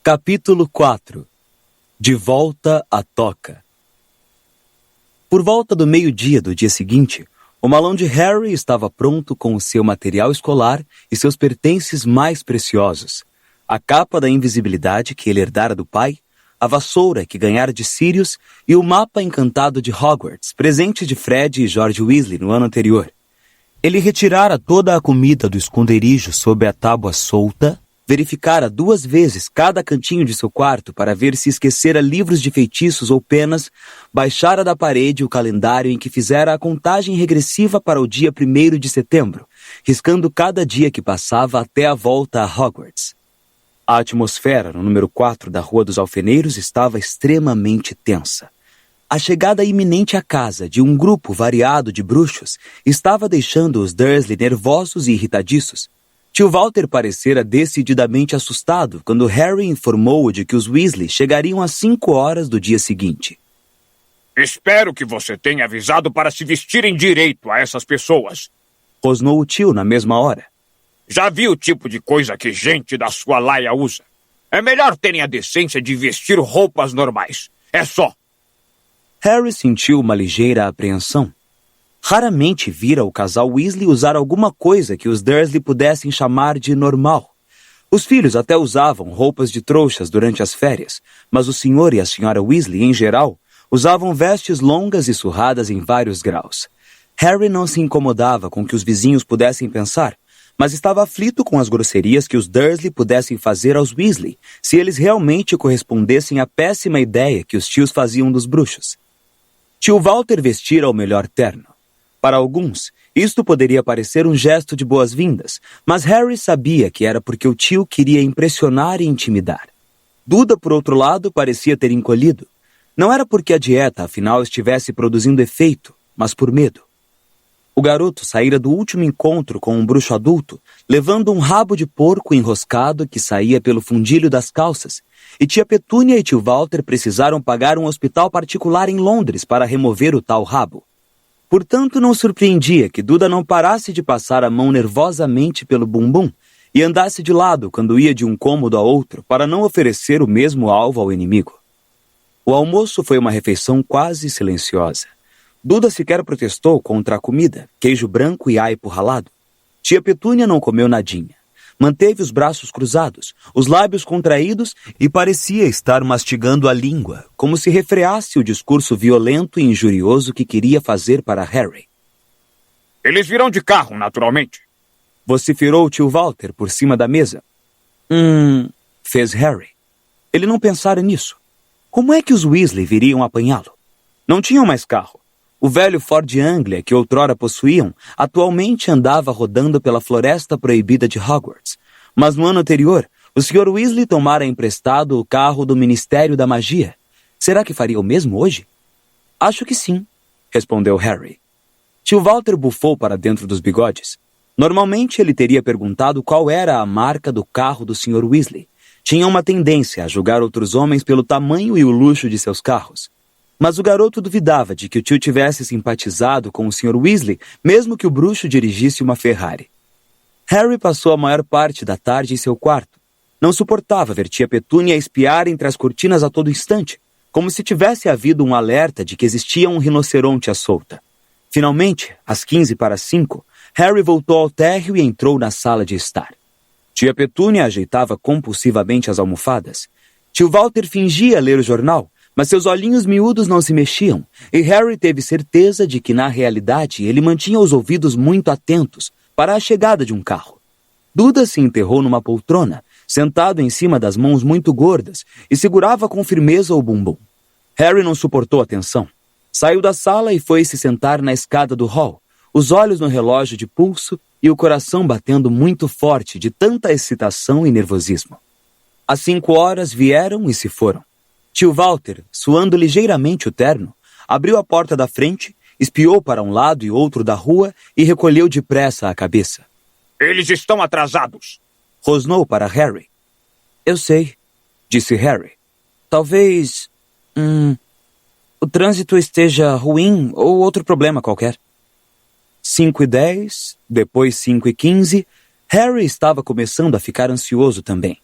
Capítulo 4. De volta à toca. Por volta do meio-dia do dia seguinte, o malão de Harry estava pronto com o seu material escolar e seus pertences mais preciosos. A capa da invisibilidade que ele herdara do pai, a vassoura que ganhara de Sirius e o mapa encantado de Hogwarts, presente de Fred e George Weasley no ano anterior. Ele retirara toda a comida do esconderijo sob a tábua solta, verificara 2 vezes cada cantinho de seu quarto para ver se esquecera livros de feitiços ou penas, baixara da parede o calendário em que fizera a contagem regressiva para o dia 1º de setembro, riscando cada dia que passava até a volta a Hogwarts. A atmosfera no número 4 da Rua dos Alfeneiros estava extremamente tensa. A chegada iminente à casa de um grupo variado de bruxos estava deixando os Dursley nervosos e irritadiços. Tio Walter parecera decididamente assustado quando Harry informou-o de que os Weasley chegariam às 5 horas do dia seguinte. Espero que você tenha avisado para se vestirem direito a essas pessoas, rosnou o tio na mesma hora. Já vi o tipo de coisa que gente da sua laia usa. É melhor terem a decência de vestir roupas normais. É só. Harry sentiu uma ligeira apreensão. Raramente vira o casal Weasley usar alguma coisa que os Dursley pudessem chamar de normal. Os filhos até usavam roupas de trouxas durante as férias, mas o senhor e a senhora Weasley, em geral, usavam vestes longas e surradas em vários graus. Harry não se incomodava com o que os vizinhos pudessem pensar, mas estava aflito com as grosserias que os Dursley pudessem fazer aos Weasley, se eles realmente correspondessem à péssima ideia que os tios faziam dos bruxos. Tio Walter vestira o melhor terno. Para alguns, isto poderia parecer um gesto de boas-vindas, mas Harry sabia que era porque o tio queria impressionar e intimidar. Duda, por outro lado, parecia ter encolhido. Não era porque a dieta, afinal, estivesse produzindo efeito, mas por medo. O garoto saíra do último encontro com um bruxo adulto, levando um rabo de porco enroscado que saía pelo fundilho das calças, e tia Petúnia e tio Walter precisaram pagar um hospital particular em Londres para remover o tal rabo. Portanto, não surpreendia que Duda não parasse de passar a mão nervosamente pelo bumbum e andasse de lado quando ia de um cômodo a outro para não oferecer o mesmo alvo ao inimigo. O almoço foi uma refeição quase silenciosa. Duda sequer protestou contra a comida, queijo branco e aipo ralado. Tia Petúnia não comeu nadinha. Manteve os braços cruzados, os lábios contraídos e parecia estar mastigando a língua, como se refreasse o discurso violento e injurioso que queria fazer para Harry. Eles virão de carro, naturalmente. Vociferou o tio Walter por cima da mesa. Fez Harry. Ele não pensara nisso. Como é que os Weasley viriam apanhá-lo? Não tinham mais carro. O velho Ford Anglia, que outrora possuíam, atualmente andava rodando pela floresta proibida de Hogwarts. Mas no ano anterior, o Sr. Weasley tomara emprestado o carro do Ministério da Magia. Será que faria o mesmo hoje? Acho que sim, respondeu Harry. Tio Walter bufou para dentro dos bigodes. Normalmente ele teria perguntado qual era a marca do carro do Sr. Weasley. Tinha uma tendência a julgar outros homens pelo tamanho e o luxo de seus carros. Mas o garoto duvidava de que o tio tivesse simpatizado com o Sr. Weasley, mesmo que o bruxo dirigisse uma Ferrari. Harry passou a maior parte da tarde em seu quarto. Não suportava ver tia Petúnia espiar entre as cortinas a todo instante, como se tivesse havido um alerta de que existia um rinoceronte à solta. Finalmente, às 5:45, Harry voltou ao térreo e entrou na sala de estar. Tia Petúnia ajeitava compulsivamente as almofadas. Tio Walter fingia ler o jornal, mas seus olhinhos miúdos não se mexiam, e Harry teve certeza de que, na realidade, ele mantinha os ouvidos muito atentos para a chegada de um carro. Duda se enterrou numa poltrona, sentado em cima das mãos muito gordas, e segurava com firmeza o bumbum. Harry não suportou a tensão. Saiu da sala e foi se sentar na escada do hall, os olhos no relógio de pulso e o coração batendo muito forte de tanta excitação e nervosismo. As 5 horas vieram e se foram. Tio Walter, suando ligeiramente o terno, abriu a porta da frente, espiou para um lado e outro da rua e recolheu depressa a cabeça. Eles estão atrasados, rosnou para Harry. Eu sei, disse Harry. Talvez... o trânsito esteja ruim ou outro problema qualquer. 5:10, depois 5:15, Harry estava começando a ficar ansioso também.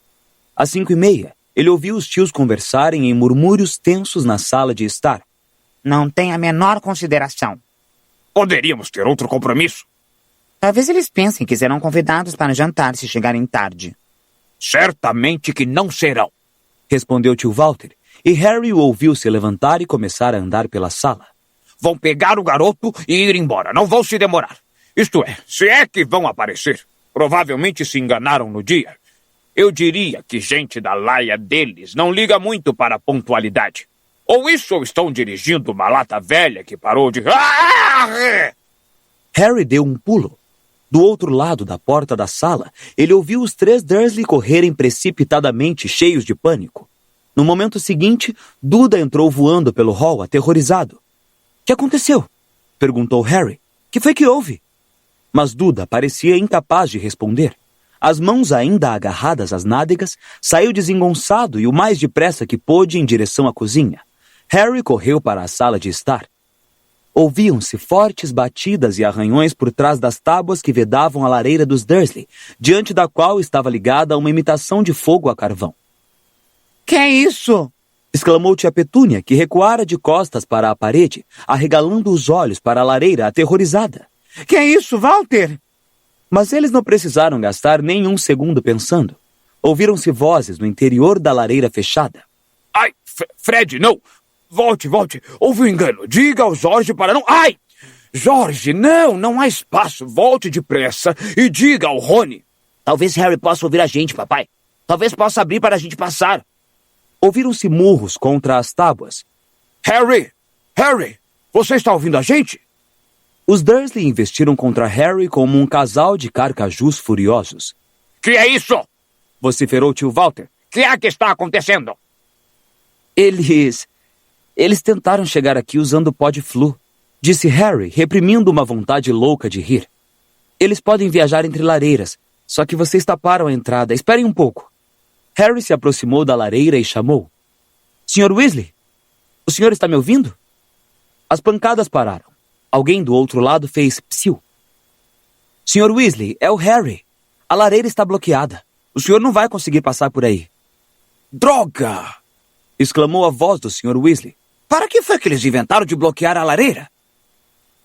Às 5:30, Ele ouviu os tios conversarem em murmúrios tensos na sala de estar. Não tem a menor consideração. Poderíamos ter outro compromisso. Talvez eles pensem que serão convidados para jantar se chegarem tarde. Certamente que não serão, respondeu tio Walter, e Harry o ouviu se levantar e começar a andar pela sala. Vão pegar o garoto e ir embora. Não vão se demorar. Isto é, se é que vão aparecer. Provavelmente se enganaram no dia. Eu diria que gente da laia deles não liga muito para a pontualidade. Ou isso ou estão dirigindo uma lata velha que parou de... Harry deu um pulo. Do outro lado da porta da sala, ele ouviu os 3 Dursley correrem precipitadamente, cheios de pânico. No momento seguinte, Duda entrou voando pelo hall, aterrorizado. — Que aconteceu? Perguntou Harry. — Que foi que houve? Mas Duda parecia incapaz de responder. As mãos ainda agarradas às nádegas, saiu desengonçado e o mais depressa que pôde em direção à cozinha. Harry correu para a sala de estar. Ouviam-se fortes batidas e arranhões por trás das tábuas que vedavam a lareira dos Dursley, diante da qual estava ligada uma imitação de fogo a carvão. — Que é isso? Exclamou tia Petúnia, que recuara de costas para a parede, arregalando os olhos para a lareira aterrorizada. — Que é isso, Walter? Mas eles não precisaram gastar nem um segundo pensando. Ouviram-se vozes no interior da lareira fechada. — Ai, Fred, não! Volte. Houve um engano. Diga ao Jorge para não... Ai! Jorge, não há espaço. Volte depressa e diga ao Rony. Talvez Harry possa ouvir a gente, papai. Talvez possa abrir para a gente passar. Ouviram-se murros contra as tábuas. Harry, você está ouvindo a gente? Os Dursley investiram contra Harry como um casal de carcajus furiosos. Que é isso? Vociferou tio Walter. Que é que está acontecendo? Eles tentaram chegar aqui usando pó de flu, disse Harry, reprimindo uma vontade louca de rir. Eles podem viajar entre lareiras, só que vocês taparam a entrada. Esperem um pouco. Harry se aproximou da lareira e chamou. Sr. Weasley, o senhor está me ouvindo? As pancadas pararam. Alguém do outro lado fez psiu. Sr. Weasley, é o Harry. A lareira está bloqueada. O senhor não vai conseguir passar por aí. Droga! Exclamou a voz do Sr. Weasley. Para que foi que eles inventaram de bloquear a lareira?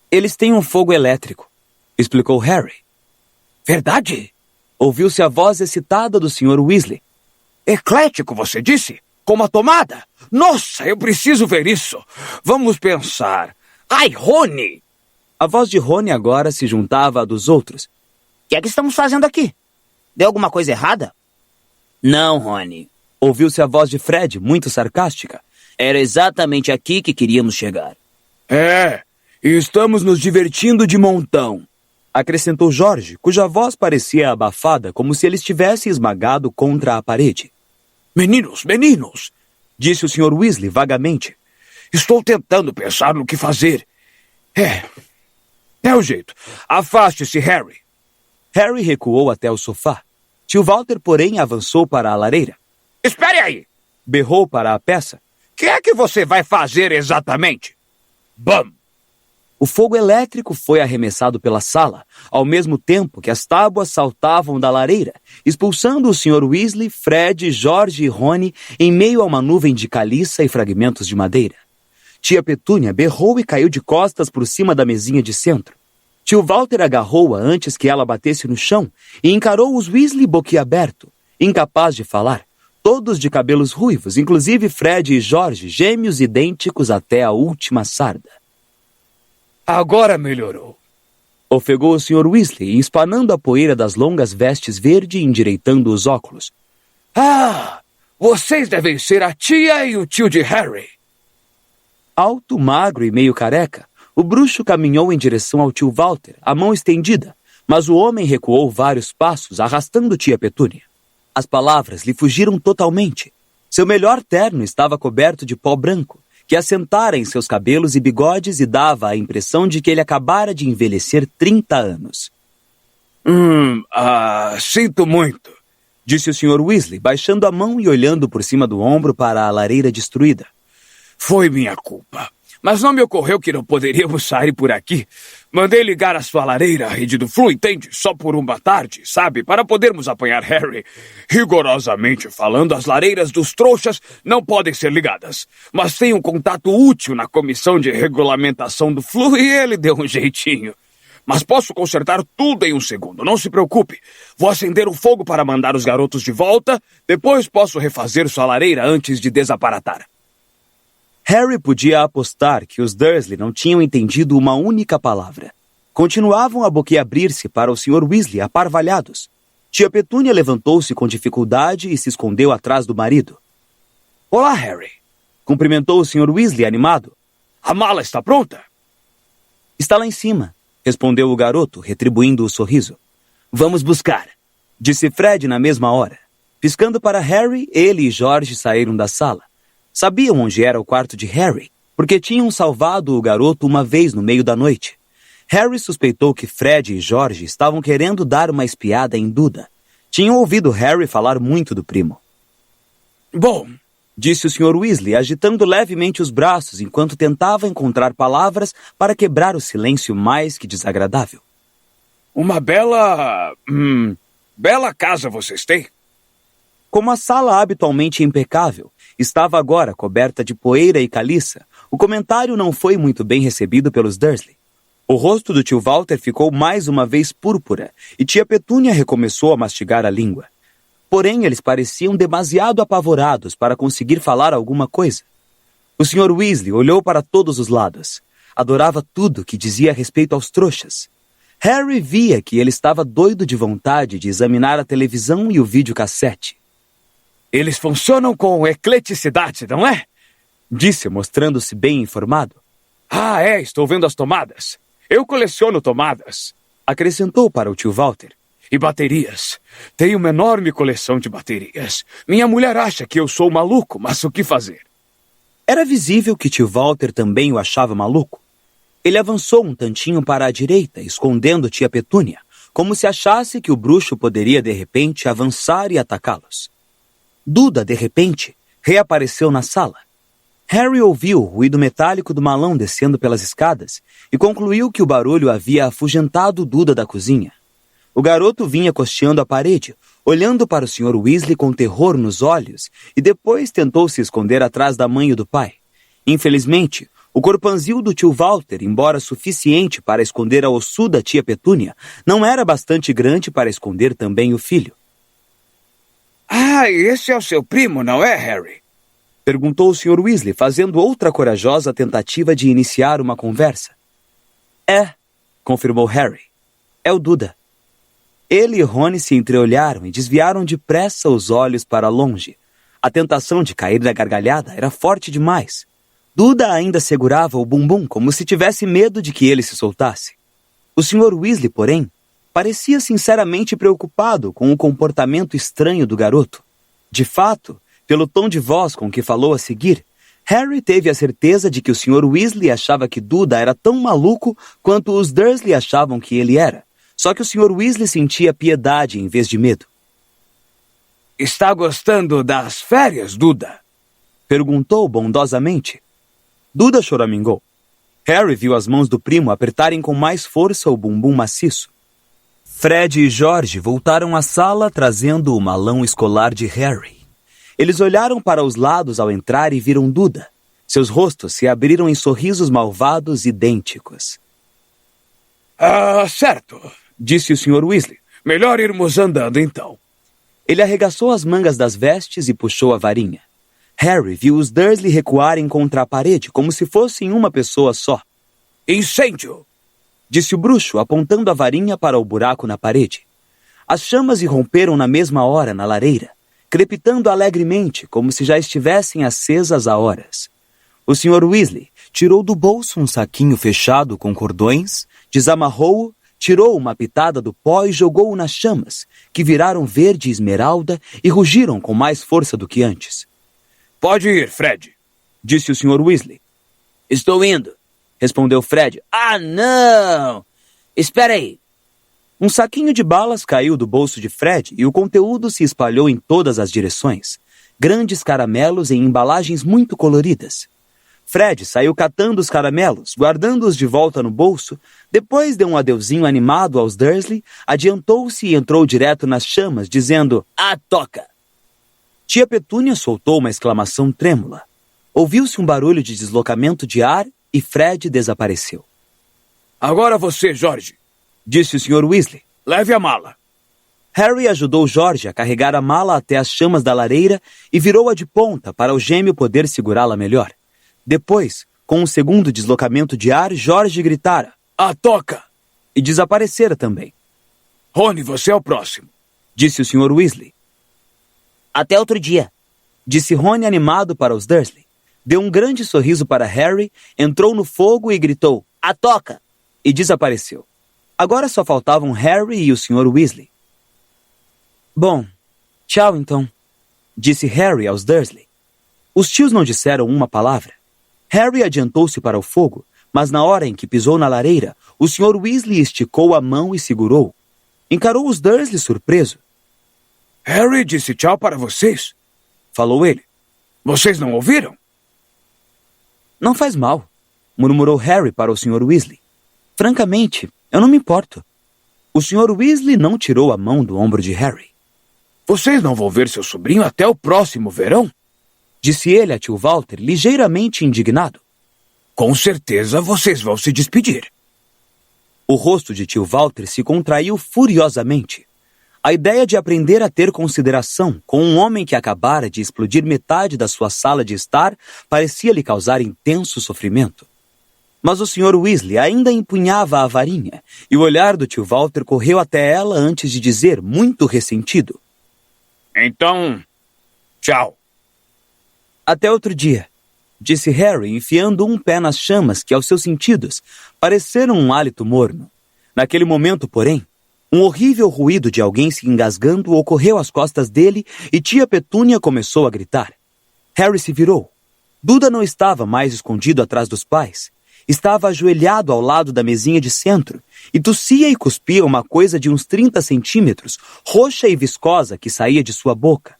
Eles têm um fogo elétrico, explicou Harry. Verdade? Ouviu-se a voz excitada do Sr. Weasley. Eclético, você disse? Com uma tomada? Nossa, eu preciso ver isso. Vamos pensar. Ai, Rony! A voz de Rony agora se juntava à dos outros. O que é que estamos fazendo aqui? Deu alguma coisa errada? Não, Rony. Ouviu-se a voz de Fred, muito sarcástica. Era exatamente aqui que queríamos chegar. É, e estamos nos divertindo de montão, acrescentou Jorge, cuja voz parecia abafada, como se ele estivesse esmagado contra a parede. Meninos, disse o Sr. Weasley vagamente. Estou tentando pensar no que fazer. É o jeito. Afaste-se, Harry. Harry recuou até o sofá. Tio Walter, porém, avançou para a lareira. Espere aí! Berrou para a peça. Que é que você vai fazer exatamente? Bam! O fogo elétrico foi arremessado pela sala, ao mesmo tempo que as tábuas saltavam da lareira, expulsando o Sr. Weasley, Fred, Jorge e Rony em meio a uma nuvem de caliça e fragmentos de madeira. Tia Petúnia berrou e caiu de costas por cima da mesinha de centro. Tio Walter agarrou-a antes que ela batesse no chão e encarou os Weasley boquiaberto, incapaz de falar, todos de cabelos ruivos, inclusive Fred e Jorge, gêmeos idênticos até a última sarda. Agora melhorou, ofegou o Sr. Weasley, espanando a poeira das longas vestes verde e endireitando os óculos. Ah, vocês devem ser a tia e o tio de Harry. Alto, magro e meio careca, o bruxo caminhou em direção ao tio Walter, a mão estendida, mas o homem recuou vários passos, arrastando tia Petúnia. As palavras lhe fugiram totalmente. Seu melhor terno estava coberto de pó branco, que assentara em seus cabelos e bigodes e dava a impressão de que ele acabara de envelhecer 30 anos. Sinto muito, disse o Sr. Weasley, baixando a mão e olhando por cima do ombro para a lareira destruída. Foi minha culpa, mas não me ocorreu que não poderíamos sair por aqui. Mandei ligar a sua lareira, a rede do Flu, entende? Só por uma tarde, sabe? Para podermos apanhar Harry. Rigorosamente falando, as lareiras dos trouxas não podem ser ligadas. Mas tem um contato útil na comissão de regulamentação do Flu e ele deu um jeitinho. Mas posso consertar tudo em um segundo, não se preocupe. Vou acender o fogo para mandar os garotos de volta, depois posso refazer sua lareira antes de desaparatar. Harry podia apostar que os Dursley não tinham entendido uma única palavra. Continuavam a boquiabrir-se para o Sr. Weasley, aparvalhados. Tia Petúnia levantou-se com dificuldade e se escondeu atrás do marido. Olá, Harry. Cumprimentou o Sr. Weasley, animado. A mala está pronta? Está lá em cima, respondeu o garoto, retribuindo o sorriso. Vamos buscar, disse Fred na mesma hora. Piscando para Harry, ele e George saíram da sala. Sabiam onde era o quarto de Harry, porque tinham salvado o garoto uma vez no meio da noite. Harry suspeitou que Fred e George estavam querendo dar uma espiada em Duda. Tinham ouvido Harry falar muito do primo. Bom, disse o Sr. Weasley, agitando levemente os braços enquanto tentava encontrar palavras para quebrar o silêncio mais que desagradável. Uma bela casa vocês têm. Como a sala habitualmente impecável estava agora coberta de poeira e caliça, o comentário não foi muito bem recebido pelos Dursley. O rosto do tio Walter ficou mais uma vez púrpura e tia Petúnia recomeçou a mastigar a língua. Porém, eles pareciam demasiado apavorados para conseguir falar alguma coisa. O Sr. Weasley olhou para todos os lados. Adorava tudo que dizia a respeito aos trouxas. Harry via que ele estava doido de vontade de examinar a televisão e o videocassete. Eles funcionam com ecleticidade, não é? Disse, mostrando-se bem informado. Ah, estou vendo as tomadas. Eu coleciono tomadas, acrescentou para o tio Walter. E baterias. Tenho uma enorme coleção de baterias. Minha mulher acha que eu sou maluco, mas o que fazer? Era visível que tio Walter também o achava maluco. Ele avançou um tantinho para a direita, escondendo tia Petúnia, como se achasse que o bruxo poderia de repente avançar e atacá-los. Duda, de repente, reapareceu na sala. Harry ouviu o ruído metálico do malão descendo pelas escadas e concluiu que o barulho havia afugentado Duda da cozinha. O garoto vinha costeando a parede, olhando para o Sr. Weasley com terror nos olhos e depois tentou se esconder atrás da mãe e do pai. Infelizmente, o corpanzil do tio Walter, embora suficiente para esconder a ossuda tia Petúnia, não era bastante grande para esconder também o filho. Ah, esse é o seu primo, não é, Harry? Perguntou o Sr. Weasley, fazendo outra corajosa tentativa de iniciar uma conversa. É, confirmou Harry. É o Duda. Ele e Rony se entreolharam e desviaram depressa os olhos para longe. A tentação de cair da gargalhada era forte demais. Duda ainda segurava o bumbum como se tivesse medo de que ele se soltasse. O Sr. Weasley, porém, parecia sinceramente preocupado com o comportamento estranho do garoto. De fato, pelo tom de voz com que falou a seguir, Harry teve a certeza de que o Sr. Weasley achava que Duda era tão maluco quanto os Dursley achavam que ele era. Só que o Sr. Weasley sentia piedade em vez de medo. Está gostando das férias, Duda? Perguntou bondosamente. Duda choramingou. Harry viu as mãos do primo apertarem com mais força o bumbum maciço. Fred e George voltaram à sala trazendo o malão escolar de Harry. Eles olharam para os lados ao entrar e viram Duda. Seus rostos se abriram em sorrisos malvados idênticos. Ah, certo, disse o Sr. Weasley. Melhor irmos andando, então. Ele arregaçou as mangas das vestes e puxou a varinha. Harry viu os Dursley recuarem contra a parede, como se fossem uma pessoa só. Incêndio! Disse o bruxo, apontando a varinha para o buraco na parede. As chamas irromperam na mesma hora na lareira, crepitando alegremente, como se já estivessem acesas há horas. O Sr. Weasley tirou do bolso um saquinho fechado com cordões, desamarrou-o, tirou uma pitada do pó e jogou-o nas chamas, que viraram verde e esmeralda e rugiram com mais força do que antes. Pode ir, Fred, disse o Sr. Weasley. Estou indo, respondeu Fred. Ah, não! Espera aí. Um saquinho de balas caiu do bolso de Fred e o conteúdo se espalhou em todas as direções. Grandes caramelos em embalagens muito coloridas. Fred saiu catando os caramelos, guardando-os de volta no bolso, depois deu um adeuzinho animado aos Dursley, adiantou-se e entrou direto nas chamas, dizendo: "A toca!" Tia Petúnia soltou uma exclamação trêmula. Ouviu-se um barulho de deslocamento de ar e Fred desapareceu. Agora você, George, Disse o Sr. Weasley. leve a mala. Harry ajudou George a carregar a mala até as chamas da lareira e virou-a de ponta para o gêmeo poder segurá-la melhor. Depois, com um segundo deslocamento de ar, George gritara: A toca! E desaparecera também. Rony, você é o próximo. Disse o Sr. Weasley. Até outro dia. Disse Rony animado para os Dursley. Deu um grande sorriso para Harry, entrou no fogo e gritou: A toca! E desapareceu. Agora só faltavam Harry e o Sr. Weasley. Bom, tchau então, disse Harry aos Dursley. Os tios não disseram uma palavra. Harry adiantou-se para o fogo, mas na hora em que pisou na lareira, o Sr. Weasley esticou a mão e segurou. Encarou os Dursley surpreso. Harry disse tchau para vocês, Falou ele. Vocês não ouviram? Não faz mal, murmurou Harry para o Sr. Weasley. Francamente, eu não me importo. O Sr. Weasley não tirou a mão do ombro de Harry. Vocês não vão ver seu sobrinho até o próximo verão? Disse ele a tio Walter, ligeiramente indignado. Com certeza vocês vão se despedir. O rosto de tio Walter se contraiu furiosamente. A ideia de aprender a ter consideração com um homem que acabara de explodir metade da sua sala de estar parecia lhe causar intenso sofrimento. Mas o Sr. Weasley ainda empunhava a varinha, e o olhar do tio Walter correu até ela antes de dizer, muito ressentido: Então, tchau. Até outro dia, disse Harry, enfiando um pé nas chamas que, aos seus sentidos, pareceram um hálito morno. Naquele momento, porém, um horrível ruído de alguém se engasgando ocorreu às costas dele e tia Petúnia começou a gritar. Harry se virou. Duda não estava mais escondido atrás dos pais. Estava ajoelhado ao lado da mesinha de centro e tossia e cuspia uma coisa de uns 30 centímetros, roxa e viscosa, que saía de sua boca.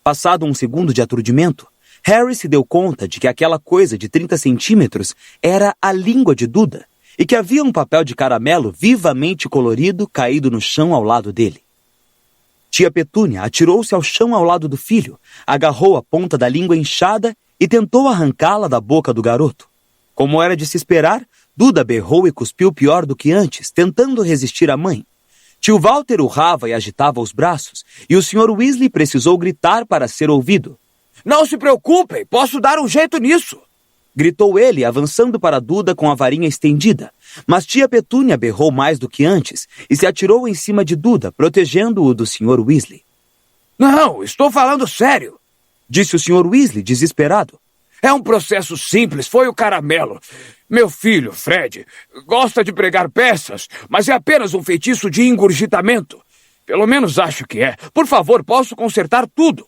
Passado um segundo de aturdimento, Harry se deu conta de que aquela coisa de 30 centímetros era a língua de Duda e que havia um papel de caramelo vivamente colorido caído no chão ao lado dele. Tia Petúnia atirou-se ao chão ao lado do filho, agarrou a ponta da língua inchada e tentou arrancá-la da boca do garoto. Como era de se esperar, Duda berrou e cuspiu pior do que antes, tentando resistir à mãe. Tio Walter urrava e agitava os braços, e o Sr. Weasley precisou gritar para ser ouvido. Não se preocupem, posso dar um jeito nisso. Gritou ele, avançando para Duda com a varinha estendida. Mas tia Petúnia berrou mais do que antes e se atirou em cima de Duda, protegendo-o do Sr. Weasley. Não, estou falando sério, disse o Sr. Weasley, desesperado. É um processo simples, foi o caramelo. Meu filho, Fred, gosta de pregar peças, mas é apenas um feitiço de engurgitamento. Pelo menos acho que é. Por favor, posso consertar tudo.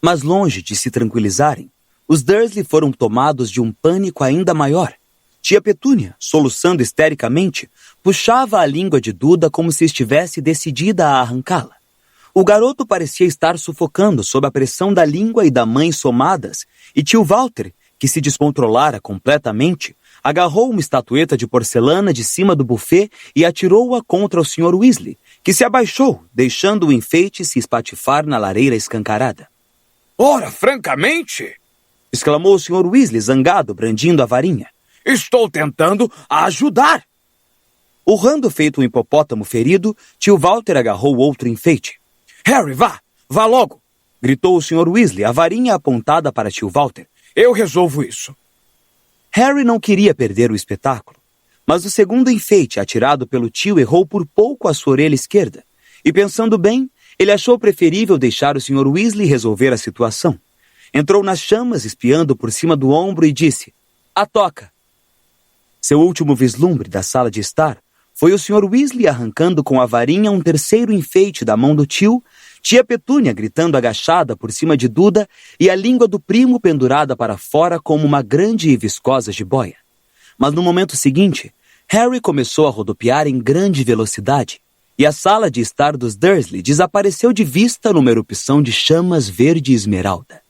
Mas longe de se tranquilizarem, os Dursley foram tomados de um pânico ainda maior. Tia Petúnia, soluçando histericamente, puxava a língua de Duda como se estivesse decidida a arrancá-la. O garoto parecia estar sufocando sob a pressão da língua e da mãe somadas, e tio Walter, que se descontrolara completamente, agarrou uma estatueta de porcelana de cima do buffet e atirou-a contra o Sr. Weasley, que se abaixou, deixando o enfeite se espatifar na lareira escancarada. Ora, francamente, exclamou o Sr. Weasley, zangado, brandindo a varinha. Estou tentando ajudar. Urrando feito um hipopótamo ferido, tio Walter agarrou outro enfeite. Harry, vá logo, gritou o Sr. Weasley, a varinha apontada para tio Walter. Eu resolvo isso. Harry não queria perder o espetáculo, mas o segundo enfeite atirado pelo tio errou por pouco a sua orelha esquerda, e pensando bem, ele achou preferível deixar o Sr. Weasley resolver a situação. Entrou nas chamas, espiando por cima do ombro e disse, a toca. Seu último vislumbre da sala de estar foi o Sr. Weasley arrancando com a varinha um terceiro enfeite da mão do tio, tia Petúnia gritando agachada por cima de Duda e a língua do primo pendurada para fora como uma grande e viscosa jiboia. Mas no momento seguinte, Harry começou a rodopiar em grande velocidade e a sala de estar dos Dursley desapareceu de vista numa erupção de chamas verde esmeralda.